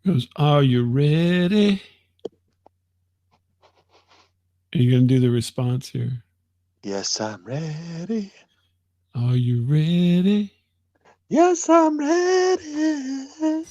Goes, are you ready? Are you going to do the response here? Yes, I'm ready. Are you ready? Yes, I'm ready.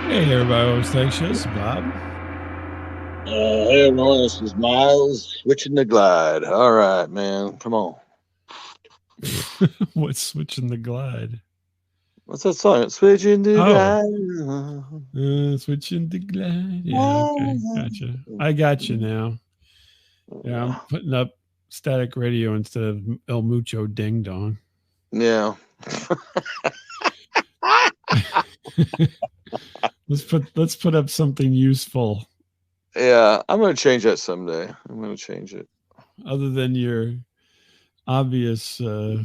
Hey, everybody. Thanks. This is Bob. Hey, everyone. This is Miles switching the glide. All right, man. Come on. What's switching the glide? What's that song? Switching the glide. Switching the glide. Yeah, okay. Gotcha. I got you now. Yeah, I'm putting up static radio instead of El Mucho Ding Dong. Yeah. let's put up something useful. Yeah, I'm gonna change that someday. I'm gonna change it. Other than your obvious, Yeah.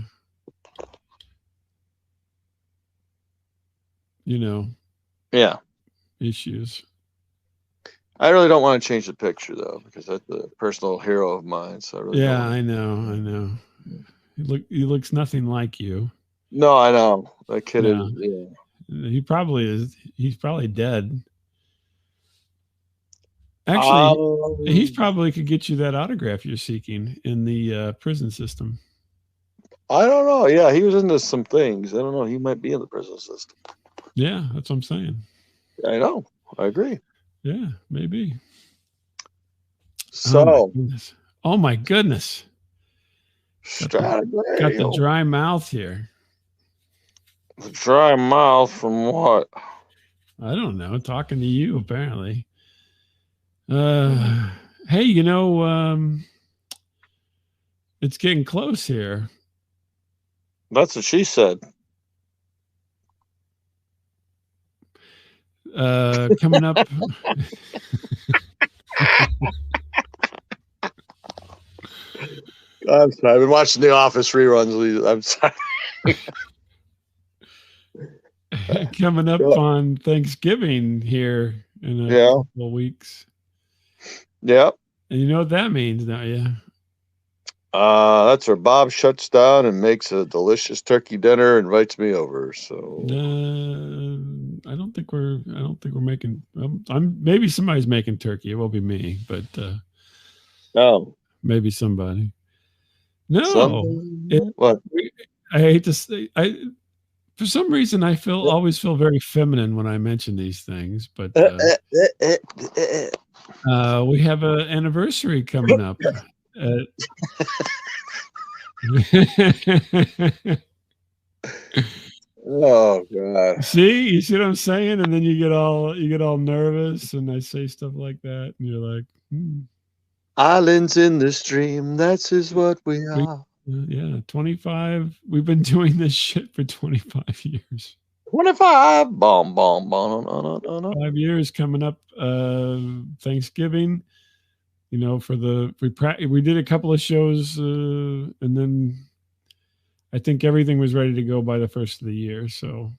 issues. I really don't want to change the picture though, because that's a personal hero of mine. So I really don't want to. I know. He looks nothing like you. No, I know. That kid Yeah. is. Yeah. He probably is. He's probably dead. Actually, he probably could get you that autograph you're seeking in the prison system. I don't know. Yeah, he was into some things. I don't know. He might be in the prison system. Yeah, that's what I'm saying. I know. I agree. Yeah, maybe. So. Oh my goodness. Got the dry mouth here. The dry mouth from what? I don't know. Talking to you, apparently. Hey, it's getting close here. That's what she said. Coming up. I'm sorry. I've been watching The Office reruns. I'm sorry. Coming up on Thanksgiving here in a couple of weeks. Yep. And you know what that means, don't you? That's where Bob shuts down and makes a delicious turkey dinner, invites me over. So I don't think we're making. Maybe somebody's making turkey. It won't be me, but maybe somebody. No, what? I hate to say. For some reason, I always feel very feminine when I mention these things, but we have an anniversary coming up. Oh God! You see what I'm saying? And then you get all nervous, and I say stuff like that, and you're like, "Islands in the stream. That's is what we are." Yeah, 25. We've been doing this shit for 25 years. 25. Bomb. 5 years coming up. Thanksgiving. We did a couple of shows, and then I think everything was ready to go by the first of the year. So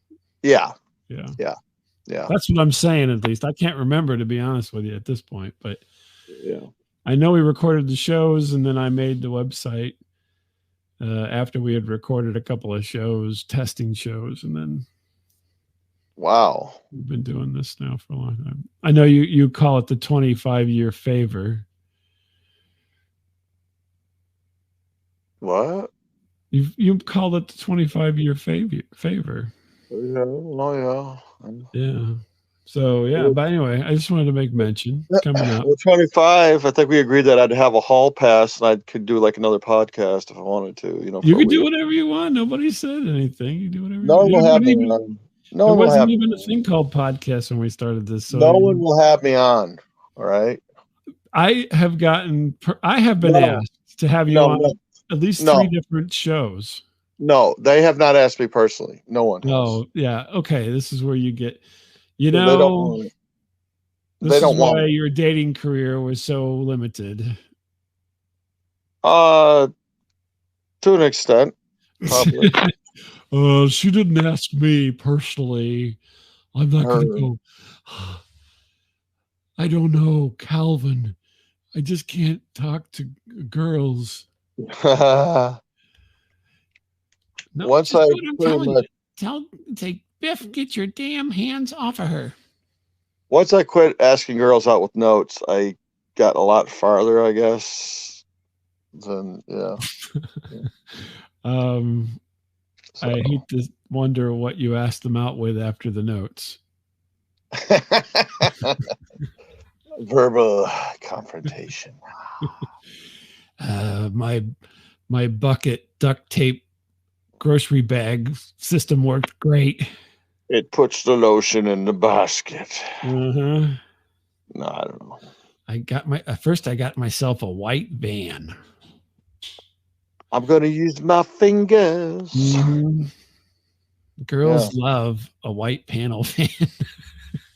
yeah. That's what I'm saying. At least I can't remember, to be honest with you, at this point. But yeah, I know we recorded the shows, and then I made the website after we had recorded a couple of shows, testing shows, and then. Wow. We've been doing this now for a long time. I know you call it the 25-year favor. What? You called it the 25-year favor. Yeah. Yeah. So yeah, but anyway, I just wanted to make mention coming up. Well, 25. I think we agreed that I'd have a hall pass and I could do like another podcast if I wanted to. You could do whatever you want. Nobody said anything. You do whatever. No one will have me on. There wasn't even a thing called podcast when we started this. So no one will have me on. All right. I have been asked to have you on at least 3 different shows. No, they have not asked me personally. No one has. Oh, yeah. Okay. This is where you get, they don't why your dating career was so limited. To an extent, probably. She didn't ask me personally. I'm not going to go. I don't know, Calvin. I just can't talk to girls. No, Once just I do what I'm put in telling my, you. Say, Biff, get your damn hands off of her. once I quit asking girls out with notes, I got a lot farther, I guess. Then I hate to wonder what you asked them out with after the notes. Verbal confrontation. My bucket duct tape grocery bag system worked great. It puts the lotion in the basket. Uh-huh. No, I don't know. I got myself a white van. I'm gonna use my fingers. Mm-hmm. Girls love a white panel van.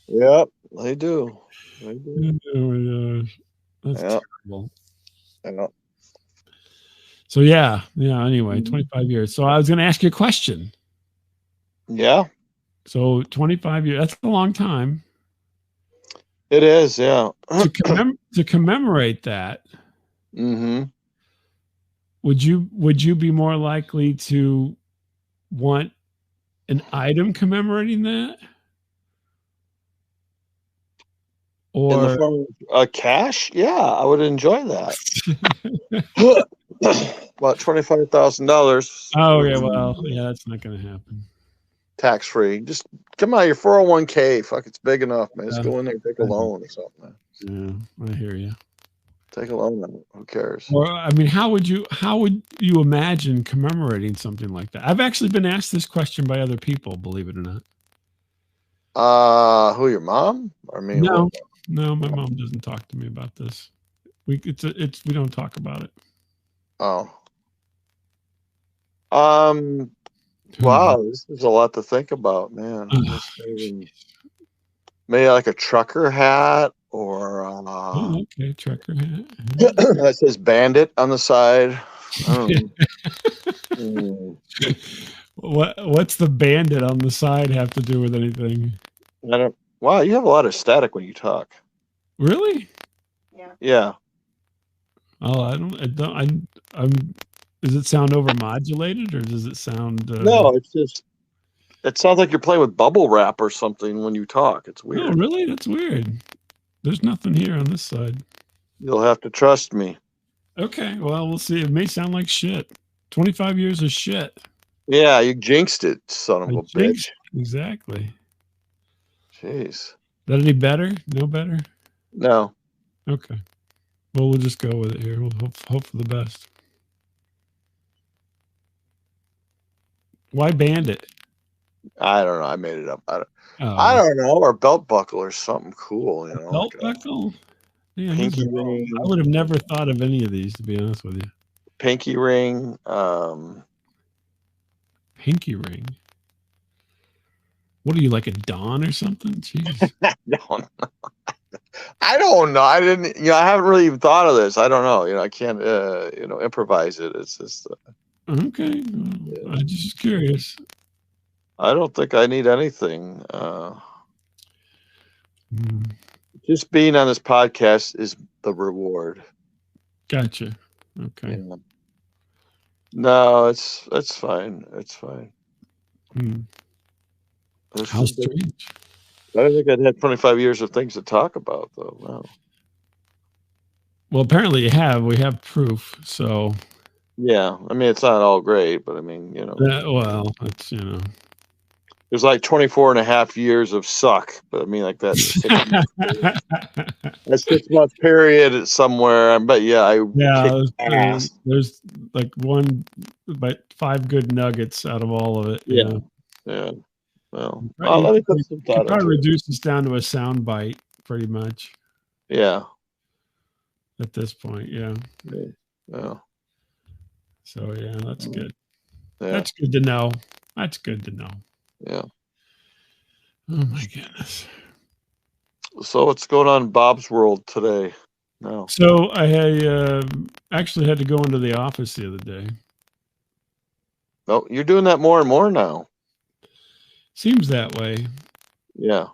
Yep, they do. They do. Oh my gosh. That's terrible. Yeah. So anyway, 25 years. So I was going to ask you a question. Yeah. So 25 years, that's a long time. It is, yeah. To commemorate that, would you be more likely to want an item commemorating that? Or in the form of cash? Yeah, I would enjoy that. About $25,000. Oh yeah, well, yeah, that's not going to happen. Tax free. Just come out your 401k. Fuck, it's big enough, man. Just go in there and take a loan or something. Yeah, I hear you. Take a loan. Who cares? Or I mean, how would you imagine commemorating something like that? I've actually been asked this question by other people, believe it or not. Who, your mom? I mean, no, my mom doesn't talk to me about this. We don't talk about it. Oh. Wow, this is a lot to think about, man. Maybe like a trucker hat or okay, trucker hat. that says bandit on the side. What's the bandit on the side have to do with anything? Wow, you have a lot of static when you talk. Really? Yeah. Oh, does it sound overmodulated or does it sound No, it sounds like you're playing with bubble wrap or something when you talk. It's weird. Oh, really? That's weird. There's nothing here on this side. You'll have to trust me. Okay, well, we'll see. It may sound like shit. 25 years of shit. Yeah, you jinxed it, son of a bitch. Exactly. Jeez. Is that any better? No better? No. Okay. Well, we'll just go with it here. We'll hope for the best. Why bandit? I don't know. I made it up. I don't know. Or belt buckle or something cool. You know, belt buckle? Yeah, pinky ring. I would have never thought of any of these, to be honest with you. Pinky ring. Pinky ring. What are you, like a Don or something? Jeez. I don't know. I didn't. I haven't really even thought of this. I don't know. I can't. Improvise it. It's just. Okay. Well, I'm just curious. I don't think I need anything. Just being on this podcast is the reward. Gotcha. Okay. Yeah. No, it's fine. It's fine. How strange. I don't think I'd had 25 years of things to talk about, though. Wow. Well, apparently you have. We have proof. So. Yeah, I mean, it's not all great, but I mean, well, it's there's like 24 and a half years of suck, but I mean, like that 6 month period somewhere. But there's like but 5 good nuggets out of all of it. Yeah. Well, let me put some thought. Probably reduce this down to a sound bite, pretty much. Yeah. At this point, yeah. So yeah, that's good. Yeah. That's good to know. That's good to know. Yeah. Oh my goodness. So what's going on in Bob's world today? No. So I actually had to go into the office the other day. No, you're doing that more and more now. Seems that way. Yeah.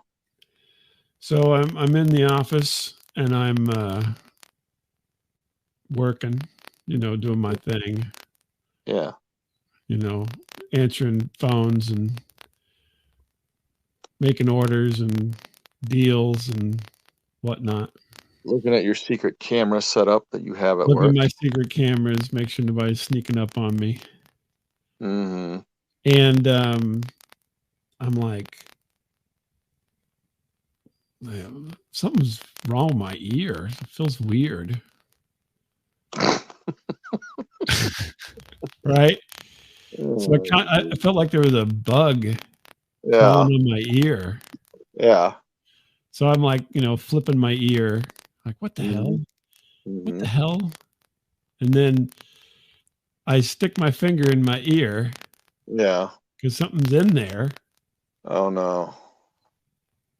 So I'm in the office and I'm working, doing my thing, Yeah. answering phones and making orders and deals and whatnot. Looking at your secret camera setup that you have at Look at work. my secret cameras, make sure nobody's sneaking up on me. Mm-hmm. And I'm like, something's wrong with my ear. It feels weird. Right? So I felt like there was a bug crawling in my ear. Yeah. So I'm like, flipping my ear, like, what the hell? Mm-hmm. What the hell? And then I stick my finger in my ear. Yeah. Because something's in there. Oh no.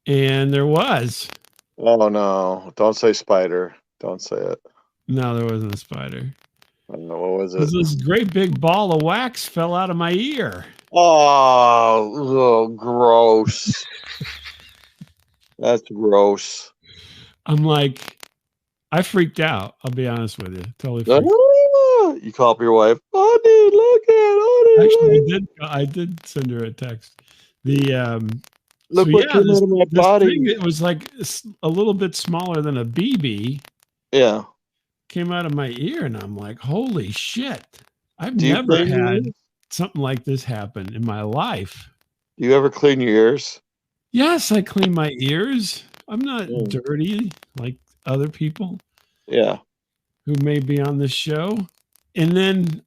And there was. Oh no. Don't say spider. Don't say it. No, there wasn't a spider. I don't know. What was it? This great big ball of wax fell out of my ear. Oh, gross. That's gross. I'm like, I freaked out. I'll be honest with you. Totally freaked out. You call up your wife. Oh, dude, look at it. Actually, I did send her a text. Look what came out of my body. Thing, it was like a little bit smaller than a BB. Yeah. Came out of my ear, and I'm like, holy shit. I've never had something like this happen in my life. Do you ever clean your ears? Yes, I clean my ears. I'm not dirty like other people. Yeah. Who may be on this show. And then,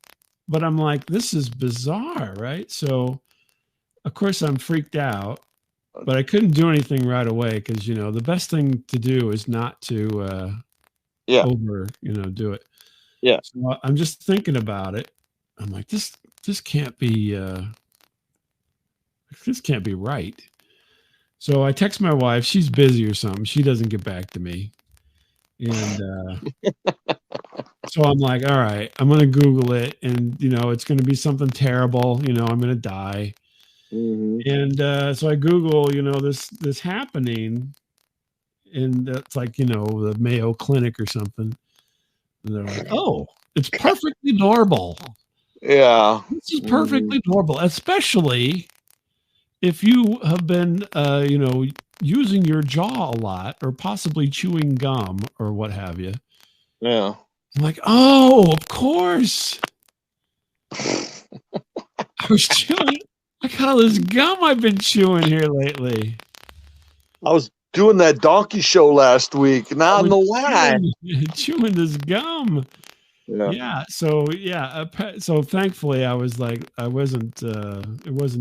but I'm like, this is bizarre, right? So, of course, I'm freaked out, but I couldn't do anything right away because, the best thing to do is not to do it. Yeah. So I'm just thinking about it. I'm like, this can't be right. So I text my wife. She's busy or something. She doesn't get back to me. And so I'm like, all right, I'm going to Google it. And, it's going to be something terrible. I'm going to die. Mm-hmm. And so I Google, this happening. And it's like, the Mayo Clinic or something. And they're like, oh, it's perfectly normal. Yeah. This is perfectly normal, especially if you have been, using your jaw a lot or possibly chewing gum or what have you. Yeah. I'm like, oh, of course. I was chewing. I got all this gum I've been chewing here lately. I was doing that donkey show last week. Now I know why. Chewing this gum. Yeah. So thankfully I was like, it wasn't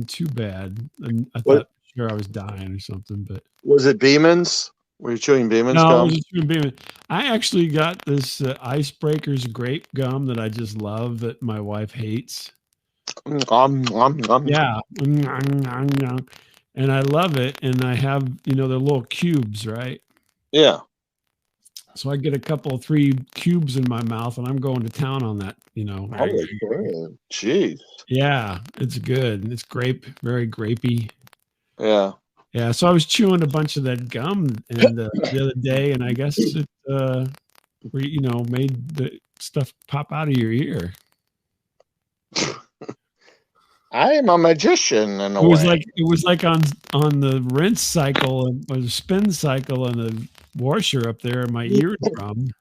too bad. And I thought sure I was dying or something, but was it Beeman's? Were you chewing Beeman's gum? No, I was chewing Beeman. I actually got this Icebreakers grape gum that I just love that my wife hates. Yeah. And I love it. And I have, the little cubes, right? Yeah. So I get 3 cubes in my mouth and I'm going to town on that, Oh, jeez. Yeah, it's good. It's very grapey. Yeah. Yeah. So I was chewing a bunch of that gum and the other day, and I guess it, made the stuff pop out of your ear. I am a magician in a way. It was like on the rinse cycle or the spin cycle and the washer up there in my eardrum.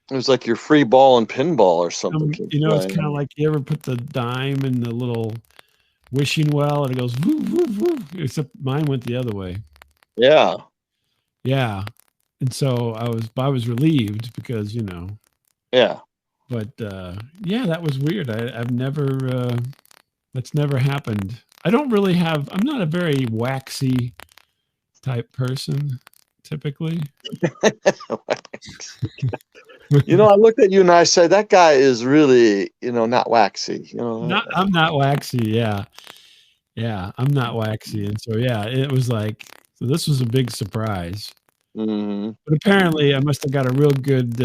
It was like your free ball and pinball or something. It's kind of like you ever put the dime in the little wishing well and it goes woo, woo, woo, except mine went the other way. Yeah. Yeah. And so I was relieved because, Yeah. But that was weird. I've never that's never happened. I'm not a very waxy type person typically. I looked at you and I said, that guy is really, not waxy. I'm not waxy. Yeah. Yeah. I'm not waxy. And so, it was like, so this was a big surprise. Mm-hmm. But apparently I must have got a real good,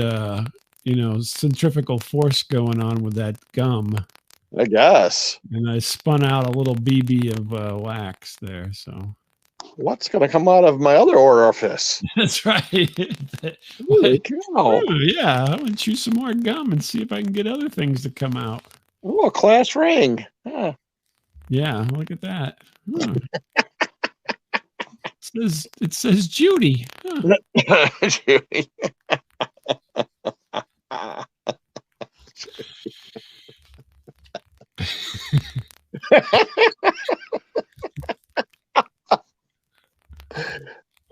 centrifugal force going on with that gum. I guess. And I spun out a little BB of wax there. So what's going to come out of my other orifice? that's right. Holy cow. Yeah, I'm gonna chew some more gum and see if I can get other things to come out. Oh, a class ring. Huh. Yeah, look at that. It says Judy. Huh. Judy.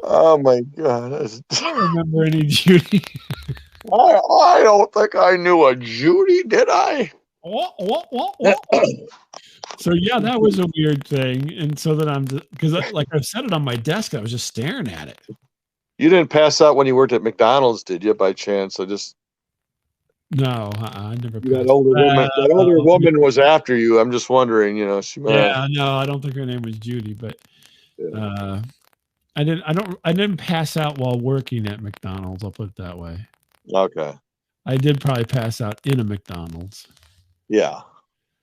Oh my God. I don't remember any Judy. I don't think I knew a Judy, did I? So yeah, that was a weird thing. And so that because like I've set it on my desk, I was just staring at it. You didn't pass out when you worked at McDonald's, did you, by chance? No, I never. That older woman was after you. I'm just wondering, she. Yeah, no, I don't think her name was Judy, but I didn't pass out while working at McDonald's. I'll put it that way. Okay. I did probably pass out in a McDonald's. Yeah,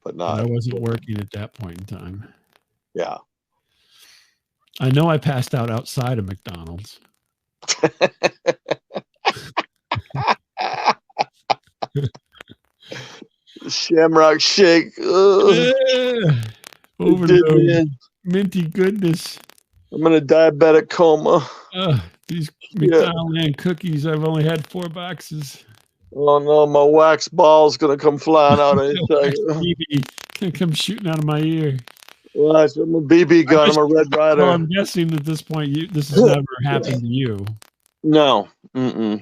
but not. But I wasn't working at that point in time. Yeah. I know I passed out outside of McDonald's. Shamrock shake. Overdose. Minty goodness. I'm in a diabetic coma. These McDonald's cookies, I've only had 4 boxes. Oh no, my wax ball's gonna come flying out any second. Gonna come shooting out of my ear. Well, I'm a BB gun. I'm a Red Ryder. Well, I'm guessing at this point this has never happened to you. No. Yeah.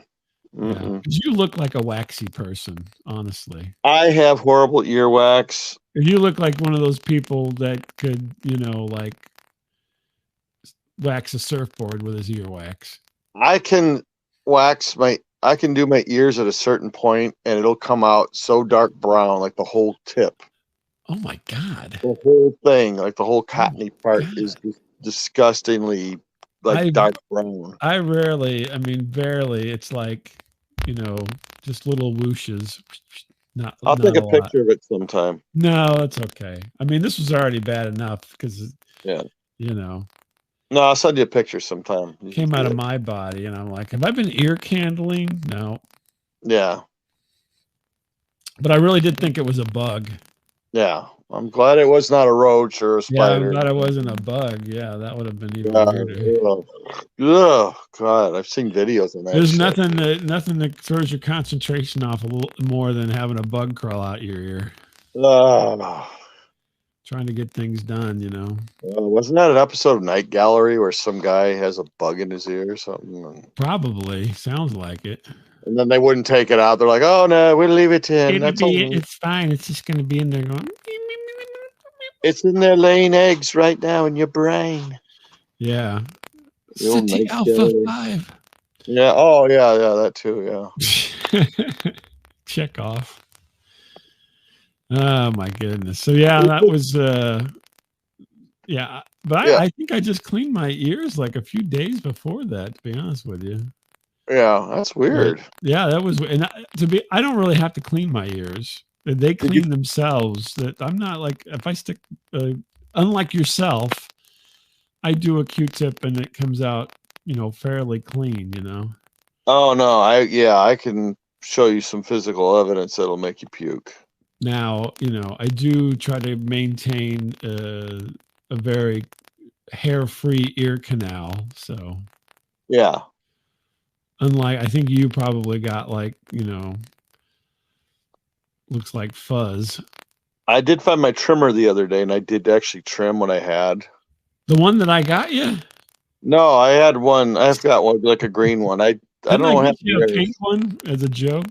You look like a waxy person, honestly. I have horrible earwax. You look like one of those people that could, like wax a surfboard with his earwax. I can I can do my ears at a certain point and it'll come out so dark brown, like the whole tip. Oh my God. The whole thing, like the whole cottony part is disgustingly dark brown. I barely, it's like, just little whooshes. I'll take a picture of it sometime. No, that's okay. This was already bad enough because, No, I'll send you a picture sometime. It came out of my body, and I'm like, have I been ear candling? No. Yeah. But I really did think it was a bug. Yeah. I'm glad it was not a roach or a spider. Yeah, I'm glad it wasn't a bug. Yeah, that would have been even weirder. Oh, God. I've seen videos of that. There's nothing that throws your concentration off a little more than having a bug crawl out your ear. Trying to get things done, wasn't that an episode of Night Gallery where some guy has a bug in his ear or something? Probably. Sounds like it. And then they wouldn't take it out. They're like, oh, no, we'll leave it in. It's fine. It's just going to be in there going. It's in there laying eggs right now in your brain. Yeah. City Alpha 5. Yeah. Oh, yeah, that too, yeah. Check off. Oh my goodness. So yeah, that was yeah. But I think I just cleaned my ears like a few days before that, to be honest with you. Yeah, that's weird. Yeah, that was I don't really have to clean my ears. They clean themselves. That I'm not like if I stick unlike yourself, I do a Q-tip and it comes out, fairly clean, Oh no, I can show you some physical evidence that'll make you puke. Now, I do try to maintain a very hair-free ear canal. So, yeah. Unlike, I think you probably got looks like fuzz. I did find my trimmer the other day, and I did actually trim what I had. The one that I got you? No, I had one. I've got one, like a green one. I don't know. Did you a pink one as a joke?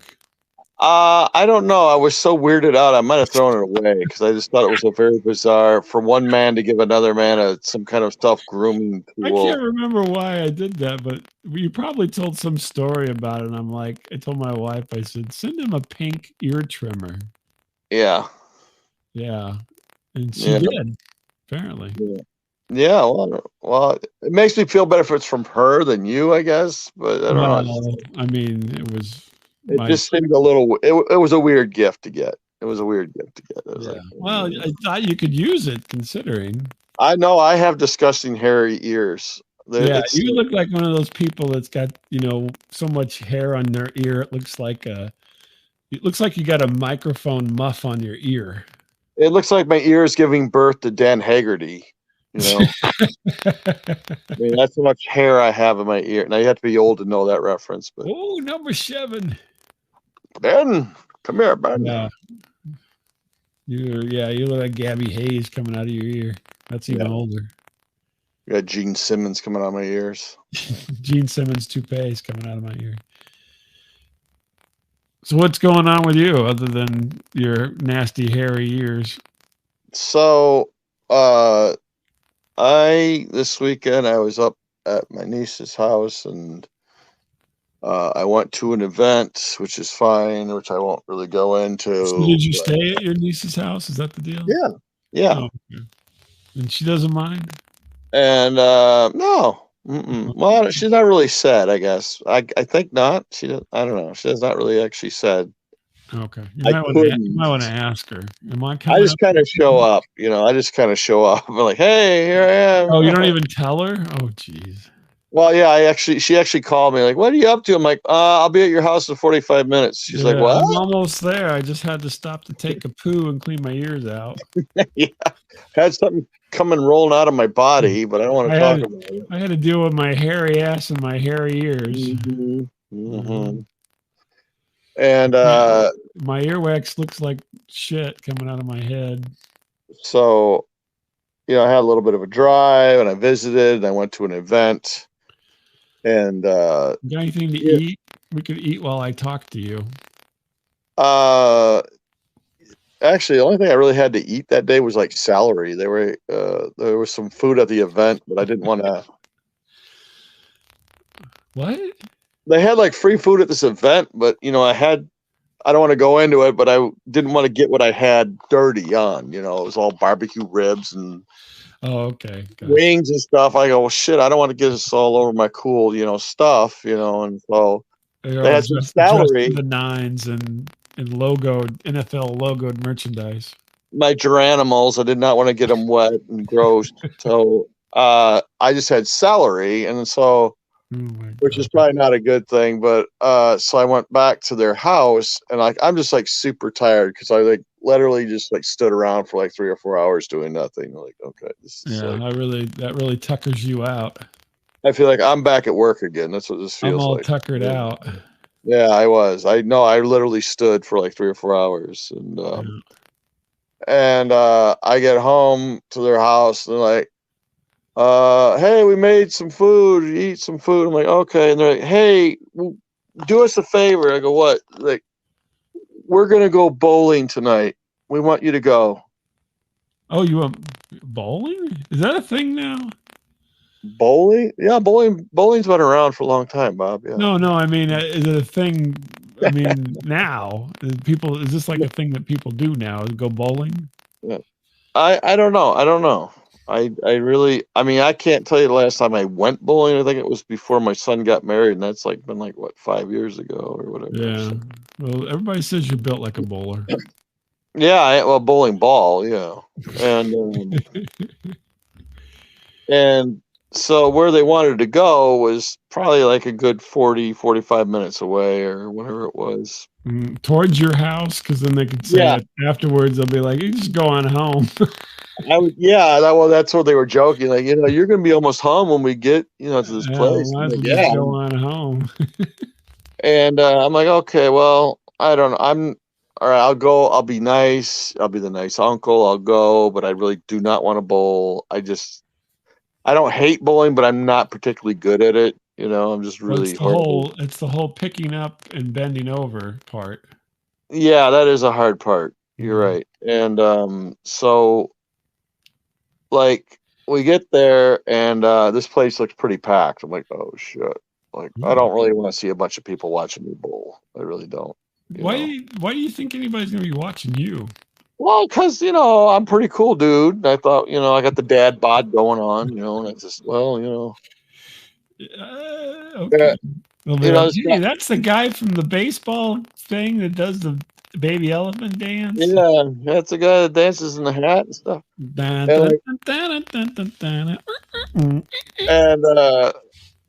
I don't know. I was so weirded out. I might have thrown it away because I just thought it was a very bizarre for one man to give another man some kind of self-grooming tool. I can't remember why I did that, but you probably told some story about it. And I'm like, I told my wife, I said, send him a pink ear trimmer. Yeah. Yeah. And she did, apparently. Yeah. Well, it makes me feel better if it's from her than you, I guess. But I don't know. I mean, it was. It just seemed a little. It was a weird gift to get. It was a weird gift to get. It was Yeah. like, Well, I thought you could use it considering. I know I have disgusting hairy ears. Yeah, It's you look like one of those people that's got, so much hair on their ear. It looks like you got a microphone muff on your ear. It looks like my ear is giving birth to Dan Haggerty. I mean, that's how much hair I have in my ear. Now you have to be old to know that reference, but Oh, number 7. Ben, come here, Ben. Yeah. You look like Gabby Hayes coming out of your ear. That's even older. You got Gene Simmons coming out of my ears. Gene Simmons toupees coming out of my ear. So what's going on with you other than your nasty hairy ears? So, this weekend I was up at my niece's house and I went to an event, which is fine, which I won't really go into. So did you stay at your niece's house? Is that the deal? Yeah. Oh, okay. And she doesn't mind? And no. Well, she's not really said, I guess. I think not. I don't know. She has not really actually said. Okay. You might want to ask her. Am I coming? I just kind of show up, I just kind of show up. I'm like, hey, here I am. Oh, you don't even tell her? Oh, geez. Well, yeah, she actually called me like, what are you up to? I'm like, I'll be at your house in 45 minutes. She's like, what? I'm almost there. I just had to stop to take a poo and clean my ears out. Yeah. Had something coming rolling out of my body, but I don't want to talk about it. I had to deal with my hairy ass and my hairy ears. And my earwax looks like shit coming out of my head. So, I had a little bit of a drive and I visited and I went to an event. And got anything to eat? We could eat while I talk to you. Actually, the only thing I really had to eat that day was like celery. There was some food at the event, but I didn't want to. What? They had like free food at this event, but I don't want to go into it, but I didn't want to get what I had dirty on. It was all barbecue ribs and wings and stuff. I go, well, shit, I don't want to get this all over my cool, stuff, and so they had some celery. The nines and logoed NFL logoed merchandise. My geranimals, I did not want to get them wet and gross, so I just had celery, and so. Which is probably not a good thing, but so I went back to their house and I'm just like super tired because I like literally just like stood around for like 3 or 4 hours doing nothing. Like, okay, this is that really tuckers you out. I feel like I'm back at work again. That's what this feels like. I'm all tuckered out. Yeah, I was. I literally stood for like 3 or 4 hours, and I get home to their house and they're like, hey, we made some food, eat some food. I'm like, okay. And they're like, hey, do us a favor. I go, what? Like, we're going to go bowling tonight. We want you to go. Oh, you want bowling? Is that a thing now? Bowling? Yeah, bowling's been around for a long time, Bob. Yeah. No, I mean, is it a thing? I mean, now is this like a thing that people do now? Go bowling? Yeah. I don't know. I can't tell you the last time I went bowling. I think it was before my son got married, and that's been 5 years ago or whatever. Yeah. Well, everybody says you're built like a bowler. Yeah, bowling ball, yeah. And so where they wanted to go was probably like a good 40, 45 minutes away or whatever it was. Towards your house, because then they could say afterwards, they'll be like, you just go on home. That's what they were joking. Like, you're going to be almost home when we get, to this place. Just go on home. And I'm like, okay, well, I don't know. All right, I'll go. I'll be nice. I'll be the nice uncle. I'll go, but I really do not want to bowl. I don't hate bowling, but I'm not particularly good at it. I'm just really it's the whole picking up and bending over part. Yeah, that is a hard part. You're right. And so like we get there and this place looks pretty packed. I'm like, oh shit. Like I don't really want to see a bunch of people watching me bowl. I really don't. Why do you think anybody's gonna be watching you? Well, because I'm pretty cool, dude. I thought, I got the dad bod going on, and it's just, okay. Well, hey, that's the guy from the baseball thing that does the baby elephant dance. Yeah, that's the guy that dances in the hat and stuff. And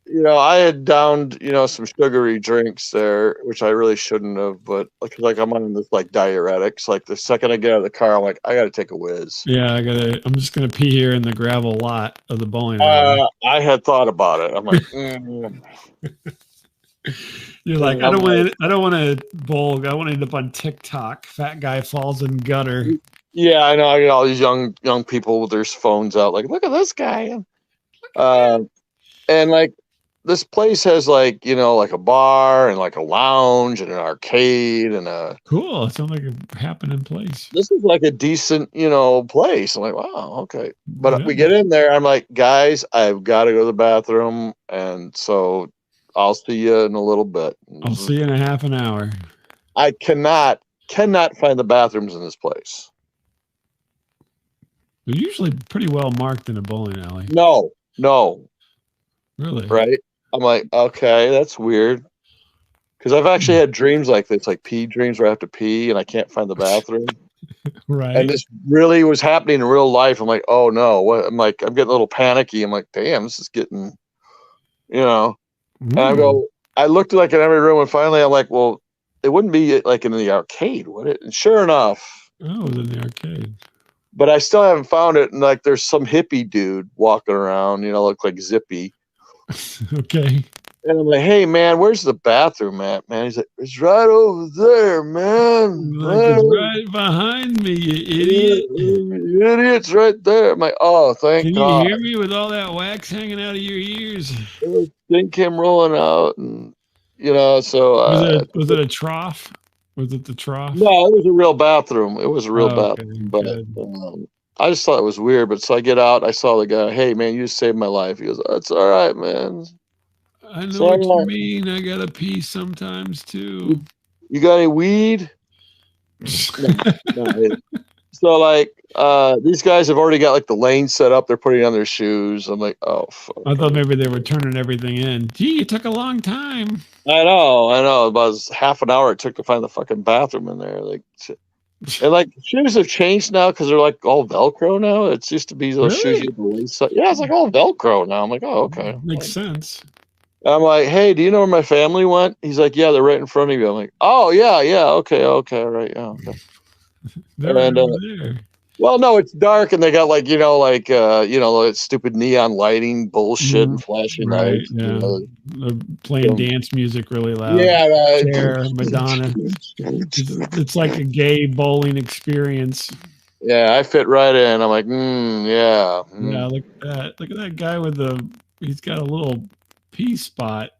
you know, I had downed, you know, some sugary drinks there, which I really shouldn't have, but like I'm on this like diuretics. Like the second I get out of the car, I'm like, I gotta take a whiz. Yeah, I'm just gonna pee here in the gravel lot of the bowling alley. I had thought about it. I'm like, You're like, I don't want to bowl. I want to end up on TikTok. Fat guy falls in gutter. Yeah, I know. I get all these young people with their phones out, like, look at this guy. And like this place has like, you know, like a bar and like a lounge and an arcade and a cool. It sounds like a happening place. This is like a decent, you know, place. I'm like, wow, okay. But we get in there. I'm like, guys, I've got to go to the bathroom, and so I'll see you in a little bit. I'll see you in a half an hour. I cannot find the bathrooms in this place. They're usually pretty well marked in a bowling alley. No. Really? Right? I'm like, okay, that's weird. Because I've actually had dreams like this, like pee dreams where I have to pee and I can't find the bathroom. Right. And this really was happening in real life. I'm like, oh no. What? I'm like, I'm getting a little panicky. I'm like, damn, this is getting, you know. And I looked like in every room, and finally I'm like, well, it wouldn't be like in the arcade, would it? And sure enough. Oh, it was in the arcade. But I still haven't found it. And like there's some hippie dude walking around, you know, look like Zippy. Okay. And I'm like, hey man, where's the bathroom at, man? He's like, it's right over there, man. Like, it's right behind me, you idiot. You idiot's right there. I'm like, oh, thank God. Can you hear me with all that wax hanging out of your ears? Thing came rolling out, and you know, so was it a trough? Was it the trough? No, it was a real bathroom. It was a real bathroom, but I just thought it was weird. But so I get out, I saw the guy. Hey man, you just saved my life. He goes, that's all right, man. I know what you mean. I gotta pee sometimes too. You got any weed? No. So like these guys have already got like the lane set up. They're putting on their shoes. I'm like, oh fuck. I thought maybe they were turning everything in. Gee, it took a long time. I know. About half an hour it took to find the fucking bathroom in there. Like, and like shoes have changed now because they're like all Velcro now. It used to be those shoes you release. Yeah, it's like all Velcro now. I'm like, oh okay, makes sense. I'm like, hey, do you know where my family went? He's like, yeah, they're right in front of you. I'm like, oh yeah, okay, right, yeah, okay. There. Well, no, it's dark, and they got like like stupid neon lighting bullshit and flashing lights. Yeah, you know, they're playing dance music really loud. Yeah, right. Cher, Madonna. It's like a gay bowling experience. Yeah, I fit right in. I'm like, yeah. Yeah, look at that. Look at that guy with he's got a little pea spot.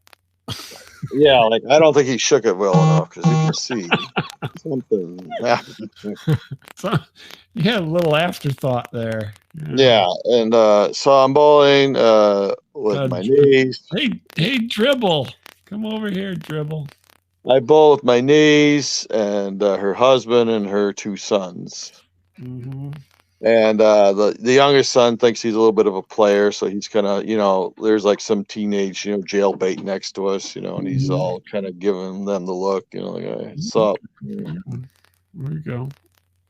Yeah, like I don't think he shook it well enough because you can see something. So, you had a little afterthought there. Yeah, and so I'm bowling with my niece. Hey, Dribble, come over here, Dribble. I bowl with my niece and her husband and her two sons. Mm-hmm. And the youngest son thinks he's a little bit of a player, so he's kind of, you know, there's like some teenage, you know, jailbait next to us, you know, and he's all kind of giving them the look, you know, like, hey, what's up? There you go.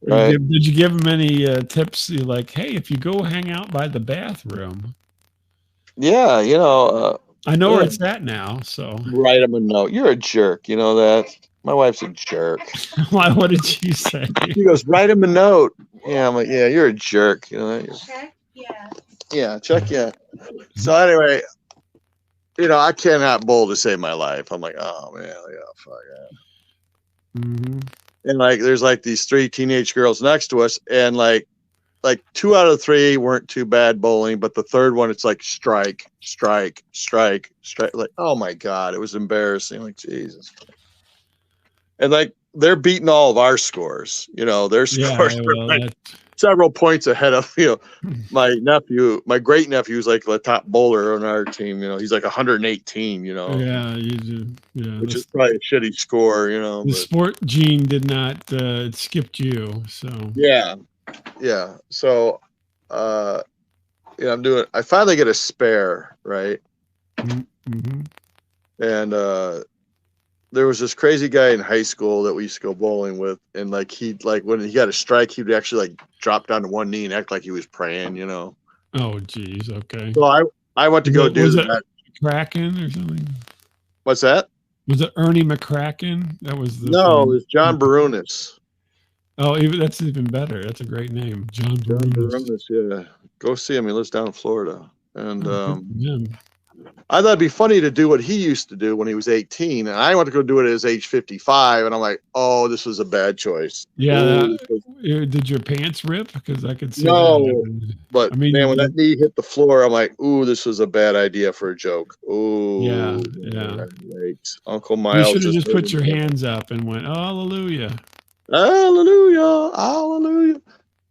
Right. Did you give him any tips? You're like, hey, if you go hang out by the bathroom. Yeah, you know. I know where it's at now, so. Write him a note. You're a jerk, you know that? My wife's a jerk. Why? What did she say? She goes, write him a note. Yeah, I'm like, yeah, you're a jerk. You know. Check, yeah. Yeah, check, yeah. So anyway, you know, I cannot bowl to save my life. I'm like, oh man, yeah, fuck yeah. Mm-hmm. And like, there's like these three teenage girls next to us, and like 2 out of 3 weren't too bad bowling, but the third one, it's like strike. Like, oh my god, it was embarrassing. Like, Jesus. And like they're beating all of our scores, you know, their scores are like several points ahead of, you know, my great nephew is like the top bowler on our team, you know, he's like 118, you know. Yeah, you do. Yeah. Which is probably a shitty score, you know. The sport gene did not it skipped you, so yeah. So yeah, I finally get a spare, right? Mm-hmm. And there was this crazy guy in high school that we used to go bowling with, and like when he got a strike, he'd actually like drop down to one knee and act like he was praying, you know. Oh, geez. Okay. So I went to go do that. Was it McCracken or something? What's that? Was it Ernie McCracken? That was the No, it was John Barunas. Oh, that's even better. That's a great name, John Barunas. Yeah, go see him. He lives down in Florida, and Yeah. I thought it'd be funny to do what he used to do when he was 18, and I went to go do it at his age 55, and I'm like, oh, this was a bad choice. Yeah. Did your pants rip? Because I could see. No, that. but I mean, man, when that knee hit the floor, I'm like, ooh, this was a bad idea for a joke. Ooh, yeah. Right. Uncle Miles. You should have just put your hands up and went, hallelujah. Hallelujah, hallelujah.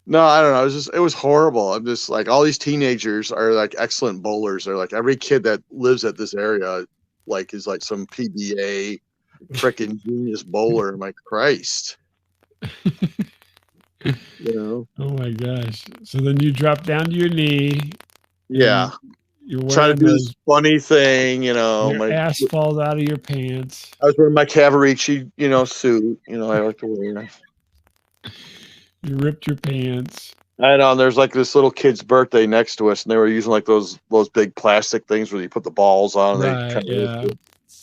No, I don't know. It was horrible. I'm just like, all these teenagers are like excellent bowlers. They're like, every kid that lives at this area, like, is like some PBA freaking genius bowler. I'm like, Christ. You know? Oh my gosh. So then you drop down to your knee. Yeah. You're trying to do this funny thing, you know. Your ass falls out of your pants. I was wearing my Cavarici, suit. I like to wear. You ripped your pants. I know. And there's like this little kid's birthday next to us, and they were using like those big plastic things where you put the balls on. Right, yeah.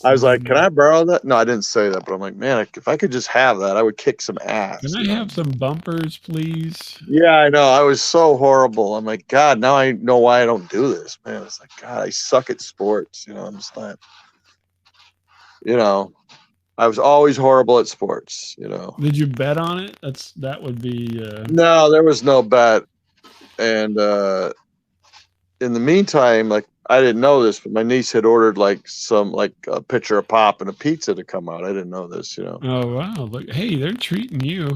I was like, can I borrow that? No, I didn't say that, but I'm like, man, if I could just have that, I would kick some ass. Can I have some bumpers, please? Yeah, I know. I was so horrible. I'm like, God, now I know why I don't do this, man. It's like, God, I suck at sports. I'm just not, I was always horrible at sports, Did you bet on it? That would be. No, there was no bet. And in the meantime, like, I didn't know this, but my niece had ordered a pitcher of pop and a pizza to come out. I didn't know this, Oh wow! Look, hey, they're treating you.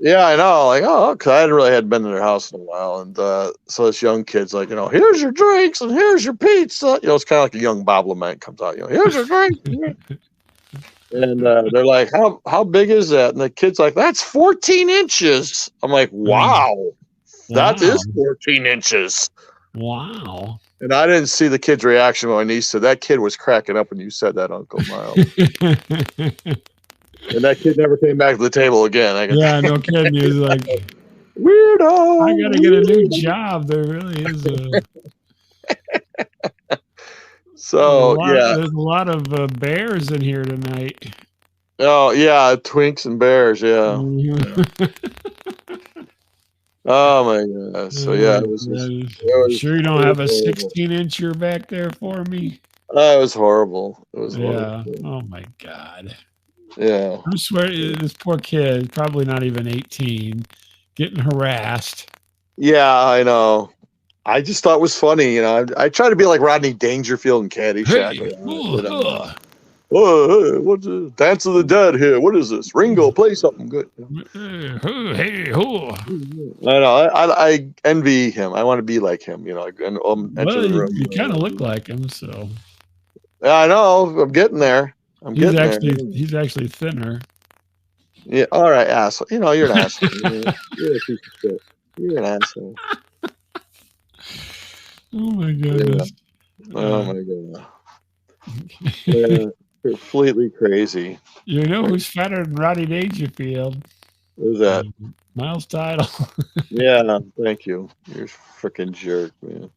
Yeah, I know. Like, because I hadn't been to their house in a while, and so this young kid's like, here's your drinks and here's your pizza. It's kind of like a young Bob Lament comes out. Here's your drink. And they're like, how big is that? And the kid's like, that's 14 inches. I'm like, wow. That is 14 inches. Wow. And I didn't see the kid's reaction when my niece said, that kid was cracking up when you said that, Uncle Miles. And that kid never came back to the table again. Yeah, no kidding. He was like, weirdo. I got to get a new job. There really is So, there's a lot of bears in here tonight. Oh, yeah, twinks and bears, yeah. Oh, my God. So, yeah, it was sure you don't have a 16-incher back there for me? It was horrible. It was horrible. Oh, my God. Yeah. I swear, this poor kid, probably not even 18, getting harassed. Yeah, I know. I just thought it was funny, I try to be like Rodney Dangerfield and Caddyshack. Hey, what's this? Dance of the Dead here. What is this? Ringo, play something good. Hey, I know. I envy him. I want to be like him. You kind of look like him, so. I know. I'm getting there. He's actually thinner. Yeah. All right, asshole. You're an asshole. You're a piece of shit. You're an asshole. Oh my goodness. Yeah. Oh my god. Yeah, completely crazy. Who's fatter than Rodney Dangerfield? Who's that? Miles Tidal. Yeah, thank you. You're a freaking jerk, man.